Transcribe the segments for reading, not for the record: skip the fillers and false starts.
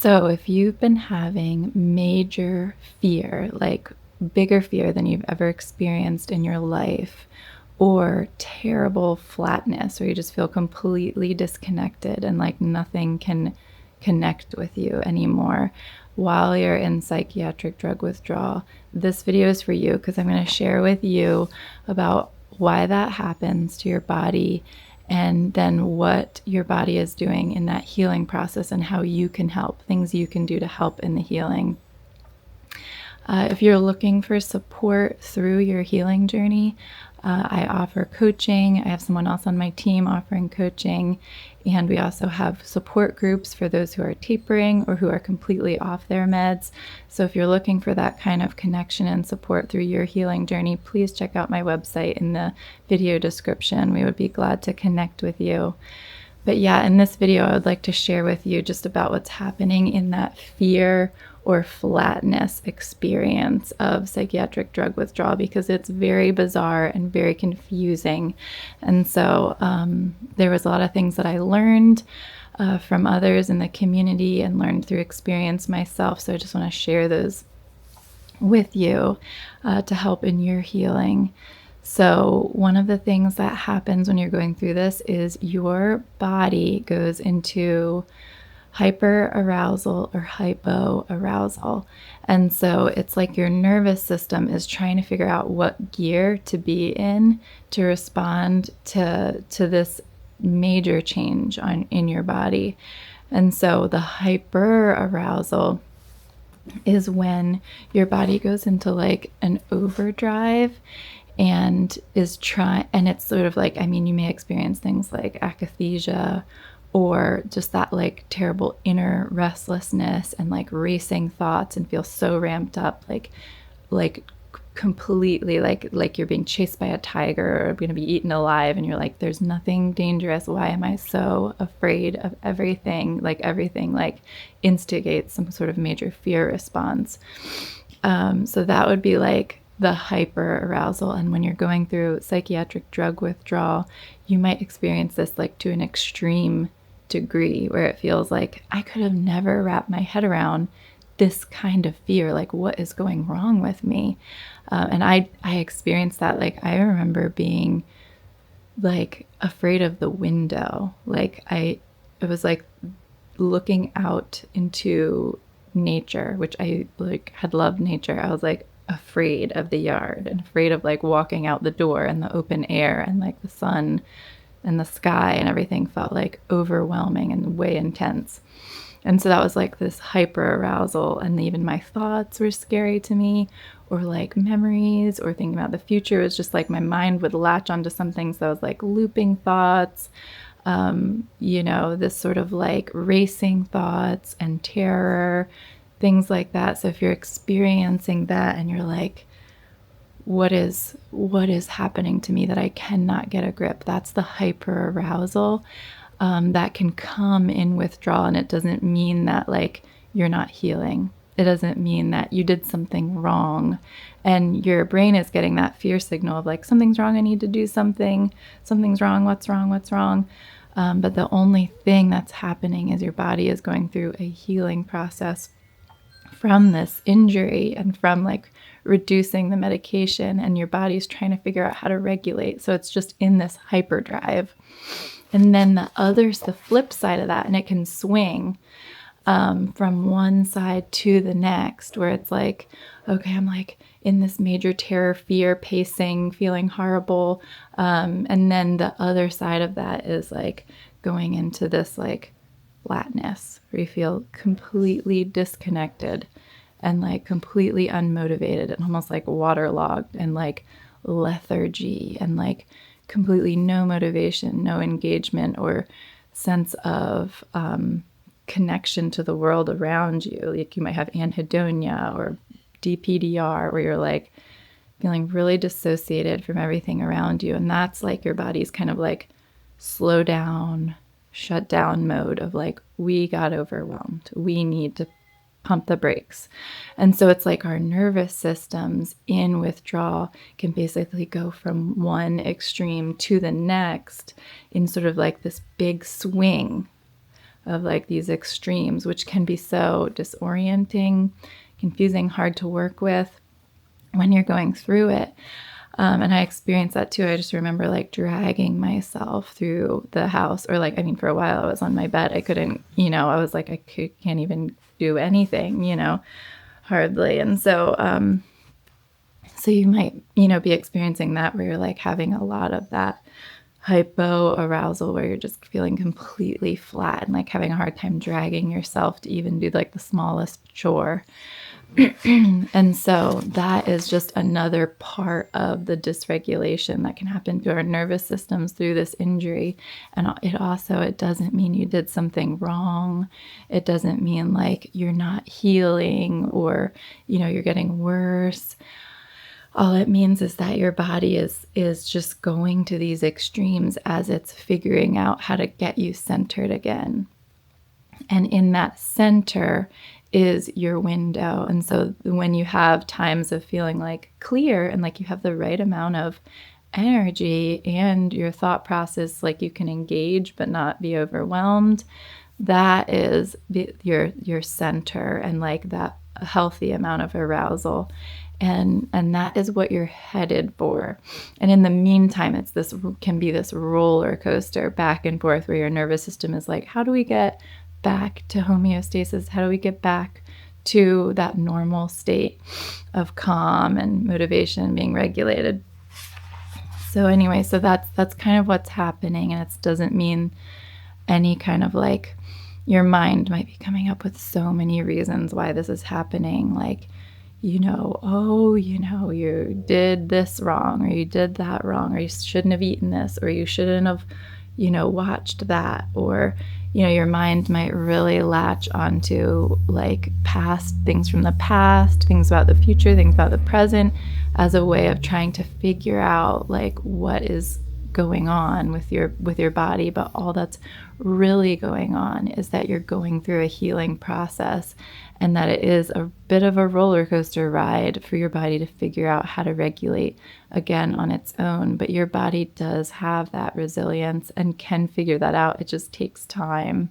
So, if you've been having major fear, like bigger fear than you've ever experienced in your life, or terrible flatness, where you just feel completely disconnected and like nothing can connect with you anymore while you're in psychiatric drug withdrawal, this video is for you because I'm going to share with you about why that happens to your body and then what your body is doing in that healing process and how you can help, things you can do to help in the healing. If you're looking for support through your healing journey, I offer coaching. I have someone else on my team offering coaching. And we also have support groups for those who are tapering or who are completely off their meds. So if you're looking for that kind of connection and support through your healing journey, please check out my website in the video description. We would be glad to connect with you. But yeah, in this video, I would like to share with you just about what's happening in that fear or flatness experience of psychiatric drug withdrawal, because it's very bizarre and very confusing. And so there was a lot of things that I learned from others in the community and learned through experience myself. So I just want to share those with you to help in your healing. So one of the things that happens when you're going through this is your body goes into hyperarousal or hypoarousal. And so it's like your nervous system is trying to figure out what gear to be in to respond to this major change in your body. And so the hyperarousal is when your body goes into like an overdrive and it's sort of like, you may experience things like akathisia or just that like terrible inner restlessness and like racing thoughts and feel so ramped up, like completely like you're being chased by a tiger or going to be eaten alive, and you're like, there's nothing dangerous. Why am I so afraid of everything? Like everything like instigates some sort of major fear response. So that would be like the hyperarousal. And when you're going through psychiatric drug withdrawal, you might experience this like to an extreme degree where it feels like I could have never wrapped my head around this kind of fear. Like, what is going wrong with me? And I experienced that. Like, I remember being like afraid of the window. Like it was like looking out into nature, which I like had loved nature. I was like afraid of the yard and afraid of like walking out the door and the open air and like the sun and the sky and everything felt like overwhelming and way intense. And so that was like this hyper arousal, and even my thoughts were scary to me, or like memories or thinking about the future. It was just like my mind would latch onto some things that was like looping thoughts, this sort of like racing thoughts and terror, things like that. So if you're experiencing that and you're like, what is happening to me that I cannot get a grip, that's the hyper arousal. That can come in withdrawal, and it doesn't mean that like you're not healing. It doesn't mean that you did something wrong, and your brain is getting that fear signal of like, something's wrong, I need to do something, something's wrong, what's wrong. But the only thing that's happening is your body is going through a healing process from this injury and from like reducing the medication, and your body's trying to figure out how to regulate. So it's just in this hyperdrive. And then the flip side of that, and it can swing from one side to the next, where it's like, okay, I'm like in this major terror, fear, pacing, feeling horrible. And then the other side of that is like going into this like flatness, where you feel completely disconnected and like completely unmotivated and almost like waterlogged and like lethargy and like completely no motivation, no engagement or sense of connection to the world around you. Like you might have anhedonia or DPDR, where you're like feeling really dissociated from everything around you. And that's like your body's kind of like slow down, shut down mode of like, we got overwhelmed. We need to pump the brakes. And so it's like our nervous systems in withdrawal can basically go from one extreme to the next in sort of like this big swing of like these extremes, which can be so disorienting, confusing, hard to work with when you're going through it. And I experienced that too. I just remember like dragging myself through the house, or like, I mean, for a while I was on my bed. I couldn't, I was like, can't even do anything, hardly. And so, so you might, be experiencing that where you're like having a lot of that hypo arousal where you're just feeling completely flat and like having a hard time dragging yourself to even do like the smallest chore. And so that is just another part of the dysregulation that can happen to our nervous systems through this injury. And it doesn't mean you did something wrong. It doesn't mean like you're not healing or, you're getting worse. All it means is that your body is just going to these extremes as it's figuring out how to get you centered again. And in that center is your window. And so when you have times of feeling like clear and like you have the right amount of energy and your thought process, like you can engage but not be overwhelmed, that is your center and like that healthy amount of arousal. And that is what you're headed for. And in the meantime, can be this roller coaster back and forth where your nervous system is like, how do we get back to homeostasis? How do we get back to that normal state of calm and motivation being regulated? So anyway, so that's kind of what's happening. And it doesn't mean any kind of like your mind might be coming up with so many reasons why this is happening. Like, you did this wrong, or you did that wrong, or you shouldn't have eaten this, or you shouldn't have, watched that, or, your mind might really latch onto like past things from the past, things about the future, things about the present, as a way of trying to figure out like what is going on with your body. But all that's really going on is that you're going through a healing process, and that it is a bit of a roller coaster ride for your body to figure out how to regulate again on its own. But your body does have that resilience and can figure that out. It just takes time.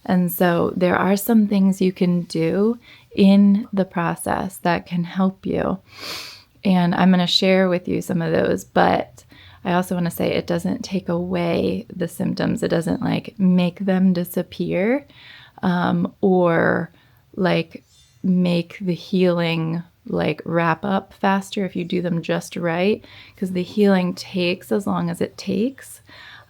And so there are some things you can do in the process that can help you. And I'm going to share with you some of those, but I also want to say it doesn't take away the symptoms. It doesn't like make them disappear, or like make the healing like wrap up faster if you do them just right, because the healing takes as long as it takes.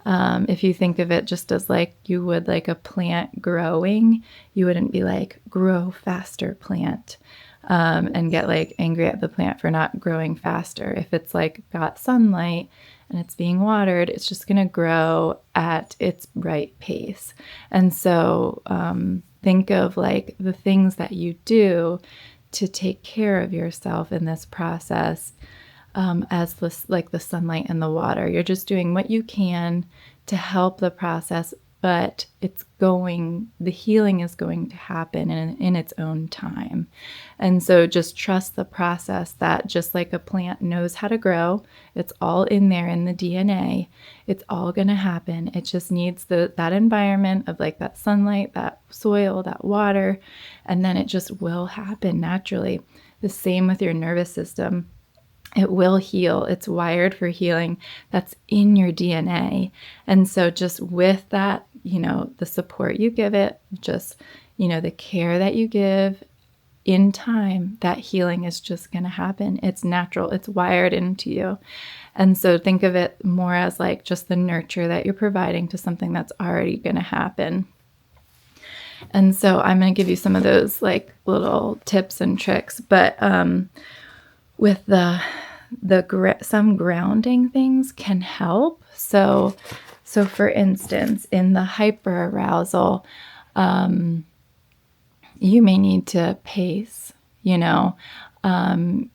If you think of it just as like you would like a plant growing, you wouldn't be like, grow faster, plant, and get like angry at the plant for not growing faster. If it's like got sunlight and it's being watered, it's just going to grow at its right pace. And so think of like the things that you do to take care of yourself in this process as like the sunlight and the water. You're just doing what you can to help the process, but the healing is going to happen in its own time. And so just trust the process, that just like a plant knows how to grow, it's all in there in the DNA. It's all going to happen. It just needs that environment of like that sunlight, that soil, that water, and then it just will happen naturally. The same with your nervous system. It will heal. It's wired for healing. That's in your DNA. And so just with that, the support you give it, just, the care that you give in time, that healing is just going to happen. It's natural. It's wired into you. And so think of it more as like just the nurture that you're providing to something that's already going to happen. And so I'm going to give you some of those like little tips and tricks, but with some grounding things can help. So for instance, in the hyperarousal, you may need to pace, and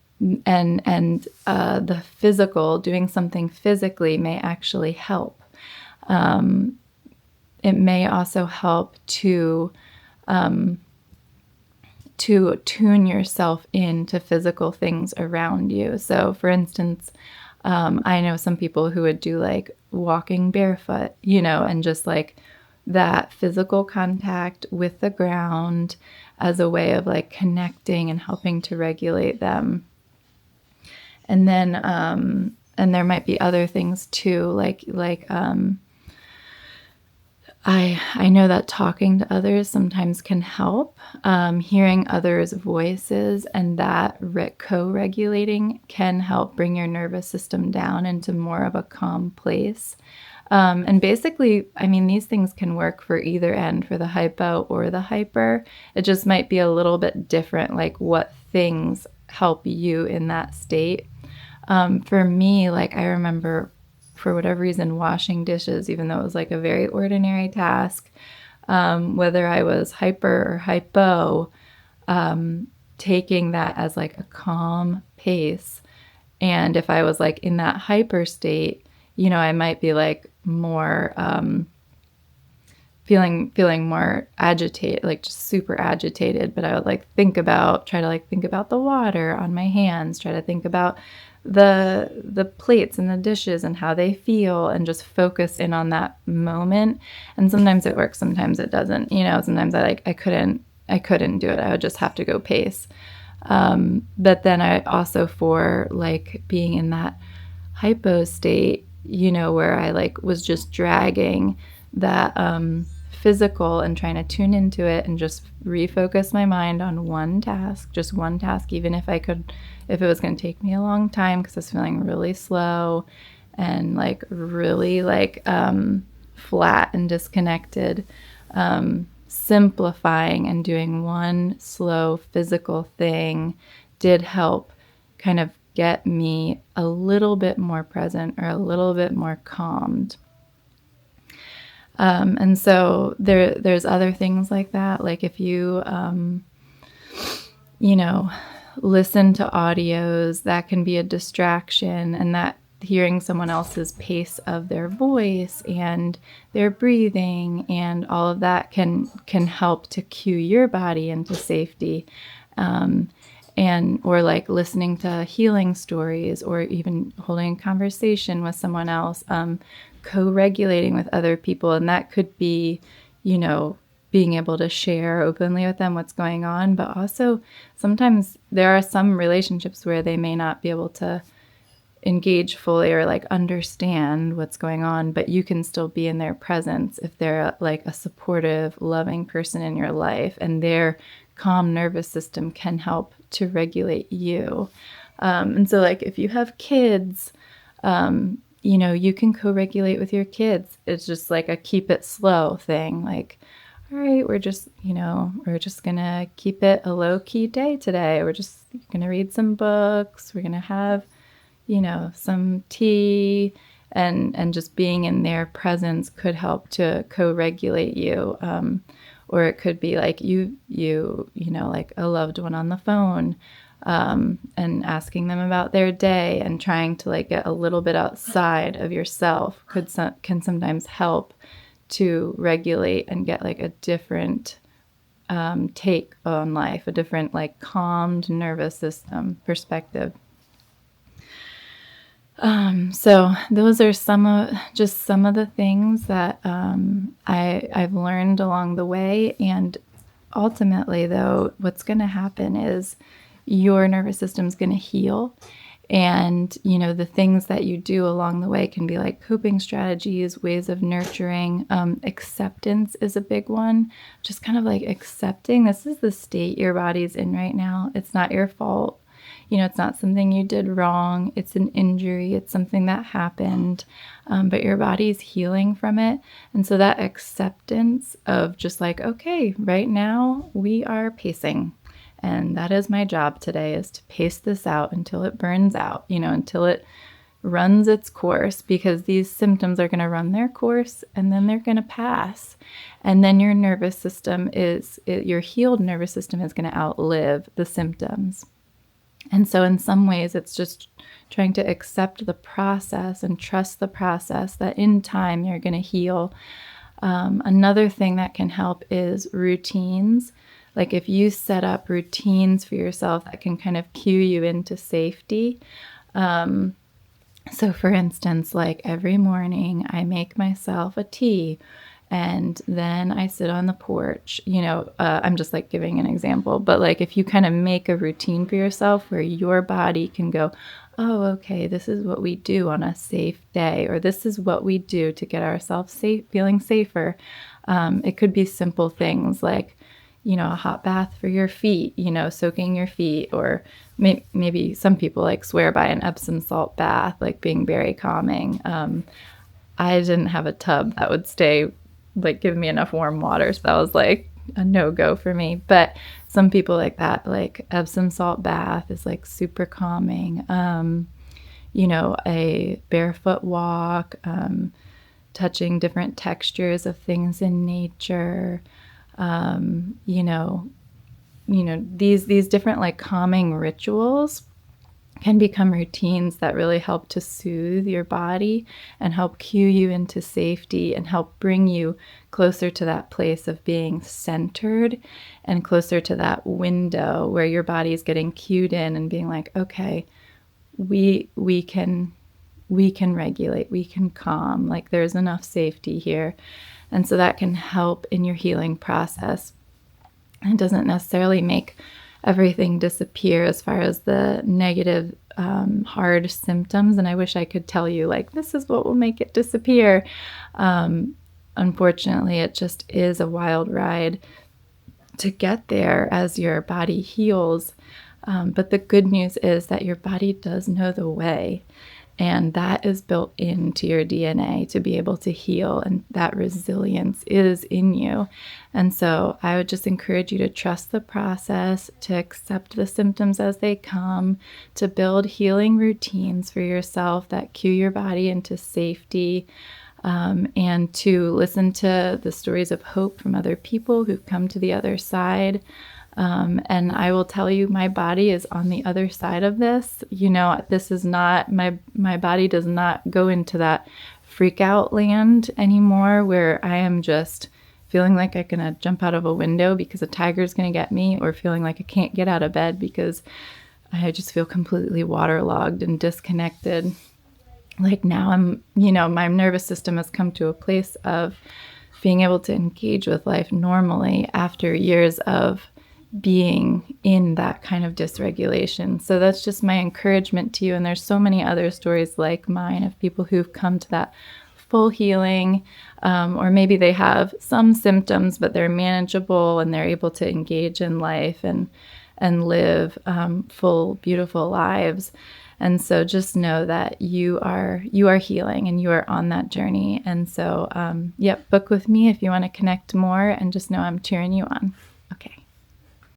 the physical, doing something physically may actually help. It may also help to tune yourself into physical things around you. So for instance, I know some people who would do like walking barefoot, and just like that physical contact with the ground as a way of like connecting and helping to regulate them. And then, and there might be other things too, I know that talking to others sometimes can help. Hearing others' voices and that co-regulating can help bring your nervous system down into more of a calm place. And basically, I mean, these things can work for either end, for the hypo or the hyper. It just might be a little bit different, like what things help you in that state. For me, like I remember for whatever reason, washing dishes, even though it was like a very ordinary task, whether I was hyper or hypo, taking that as like a calm pace. And if I was like in that hyper state, you know, I might be like more feeling more agitated, like just super agitated. But I would like try to think about the water on my hands, try to think about the plates and the dishes and how they feel, and just focus in on that moment. And sometimes it works, sometimes it doesn't. You know, sometimes I couldn't do it. I would just have to go pace. But then I also, for like being in that hypo state, you know, where I like was just dragging that physical and trying to tune into it and just refocus my mind on just one task, even if it was going to take me a long time, because I was feeling really slow and like really like flat and disconnected. Simplifying and doing one slow physical thing did help kind of get me a little bit more present or a little bit more calmed. And so there's other things like that. Like if you, you know, listen to audios, that can be a distraction, and that hearing someone else's pace of their voice and their breathing and all of that can help to cue your body into safety. Or like listening to healing stories, or even holding a conversation with someone else, co-regulating with other people. And that could be, you know, being able to share openly with them what's going on. But also sometimes there are some relationships where they may not be able to engage fully or like understand what's going on, but you can still be in their presence if they're like a supportive, loving person in your life, and their calm nervous system can help to regulate you. And so like if you have kids, you know, you can co-regulate with your kids. It's just like a keep it slow thing. Like, all right, we're just going to keep it a low key day today. We're just going to read some books. We're going to have, you know, some tea, and just being in their presence could help to co-regulate you. Or it could be like you know, like a loved one on the phone, and asking them about their day and trying to like get a little bit outside of yourself can sometimes help to regulate and get like a different take on life, a different like calmed nervous system perspective. So those are some of the things that I've learned along the way. And ultimately, though, what's going to happen is your nervous system is going to heal. And, you know, the things that you do along the way can be like coping strategies, ways of nurturing. Acceptance is a big one. Just kind of like accepting this is the state your body's in right now. It's not your fault. You know, it's not something you did wrong. It's an injury. It's something that happened, but your body's healing from it. And so that acceptance of just like, okay, right now we are pacing. And that is my job today, is to pace this out until it burns out, you know, until it runs its course, because these symptoms are going to run their course and then they're going to pass. And then your nervous system your healed nervous system is going to outlive the symptoms. And so in some ways, it's just trying to accept the process and trust the process that in time you're going to heal. Another thing that can help is routines. Like if you set up routines for yourself that can kind of cue you into safety. So for instance, like every morning I make myself a tea, And then I sit on the porch, I'm just like giving an example, but like if you kind of make a routine for yourself where your body can go, oh, okay, this is what we do on a safe day, or this is what we do to get ourselves safe, feeling safer. It could be simple things like, a hot bath for your feet, soaking your feet, or maybe some people like swear by an Epsom salt bath, like being very calming. I didn't have a tub that would stay, like, give me enough warm water, so that was like a no-go for me. But some people like that, like Epsom salt bath is like super calming. A barefoot walk, touching different textures of things in nature, um, you know, these different like calming rituals can become routines that really help to soothe your body and help cue you into safety and help bring you closer to that place of being centered and closer to that window where your body is getting cued in and being like, okay, we can regulate, we can calm, like there's enough safety here. And so that can help in your healing process. It doesn't necessarily make everything disappear as far as the negative, hard symptoms. And I wish I could tell you, like, this is what will make it disappear. Unfortunately, it just is a wild ride to get there as your body heals. But the good news is that your body does know the way. And that is built into your DNA to be able to heal, and that resilience is in you. And so I would just encourage you to trust the process, to accept the symptoms as they come, to build healing routines for yourself that cue your body into safety, and to listen to the stories of hope from other people who've come to the other side. And I will tell you, my body is on the other side of this. This is not, my body does not go into that freak out land anymore where I am just feeling like I'm going to jump out of a window because a tiger is going to get me, or feeling like I can't get out of bed because I just feel completely waterlogged and disconnected. Like now my nervous system has come to a place of being able to engage with life normally after years of being in that kind of dysregulation. So that's just my encouragement to you. And there's so many other stories like mine of people who've come to that full healing, or maybe they have some symptoms, but they're manageable and they're able to engage in life and live full, beautiful lives. And so just know that you are healing and you are on that journey. And so, book with me if you want to connect more, and just know I'm cheering you on.